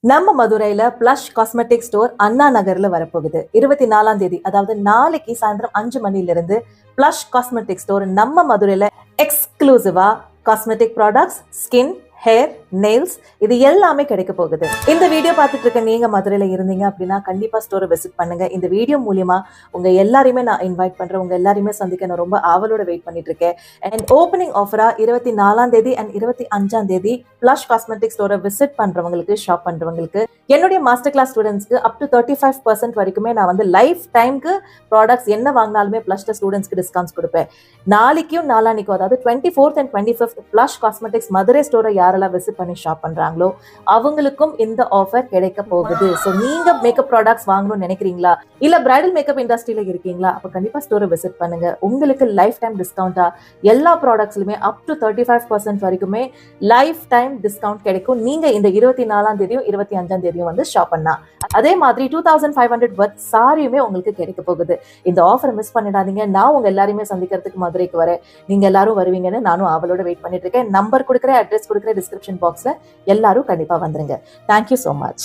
நம்ம மதுரையில blush cosmetic store அண்ணா நகர்ல வரப்போகுது 24ஆம் தேதி, அதாவது நாளைக்கு சாயந்தரம் 5 மணில இருந்து பிளஷ் காஸ்மெட்டிக் ஸ்டோர் நம்ம மதுரையில எக்ஸ்க்ளூசிவா cosmetic products, skin, hair, nails இது எல்லாமே கிடைக்க போகுது. இந்த வீடியோ பார்த்துட்டு இருக்க நீங்க மதுரையில இருந்தீங்க அப்படின்னா கண்டிப்பா ஸ்டோரை விசிட் பண்ணுங்க. இந்த வீடியோ மூலியமா உங்க எல்லாரையுமே நான் இன்வைட் பண்றேன். உங்க எல்லாரையுமே சந்திக்க நான் ரொம்ப ஆவலோட வெயிட் பண்ணிட்டு இருக்கேன். அண்ட் ஓப்பனிங் ஆஃபரா 24ஆம் தேதி அண்ட் 25ஆம் தேதி பிளஷ் காஸ்மெட்டிக் ஸ்டோரை விசிட் பண்றவங்களுக்கு, ஷாப் பண்றவங்களுக்கு, என்னுடைய மாஸ்டர் கிளாஸ் ஸ்டூடெண்ட்ஸ்க்கு அப் டு 35% வரைக்குமே நான் வந்து லைஃப் டைம்க்கு ப்ராடக்ட்ஸ் என்ன வாங்கினாலுமே பிளஷ்ல ஸ்டூடெண்ட்ஸ்க்கு டிஸ்கவுண்ட்ஸ் கொடுப்பேன். நாளைக்கும் நாளானிக்கும், அதாவது 24th and 25th Plush cosmetics Madurai ஸ்டோரை யாரெல்லாம் விசிட் பண்ணி ஷாப் பண்றாங்களோ அவங்களுக்கும் இந்த ஆஃபர் கிடைக்க போகுது. ஸோ நீங்க மேக்கப் ப்ராடக்ட்ஸ் வாங்கணும்னு நினைக்கிறீங்களா, இல்ல பிரைடல் மேக்கப் இண்டஸ்ட்ரியில இருக்கீங்களா, அப்ப கண்டிப்பா ஸ்டோரை விசிட் பண்ணுங்க. உங்களுக்கு லைஃப் டைம் டிஸ்கவுண்டா எல்லா ப்ராடக்ட்ஸ்லுமே அப் டு 35% வரைக்குமே லைஃப் டைம் டிஸ்கவுண்ட் கிடைக்கும். நீங்க இந்த 24ஆம் தேதியும் 25ஆம் தேதியும் வந்து ஷாப் பண்ணா. அதே மாதிரி 2500 வர்த் சாரியுமே உங்களுக்கு கிடைக்க போகுது. இந்த ஆஃபரை மிஸ் பண்ணிடாதீங்க. நான் உங்க எல்லாருமே சந்திக்கிறதுக்கு மதுரைக்கு வரேன். நீங்க எல்லாரும் வருவீங்கன்னு நானும் ஆவலோட வெயிட் பண்ணிட்டு இருக்கேன். நம்பர் கொடுக்குறேன், அட்ரஸ் கொடுக்குறேன் டிஸ்கிரிப்ஷன் பாக்ஸ்ல. எல்லாரும் கண்டிப்பா வந்துருங்க. Thank you so much.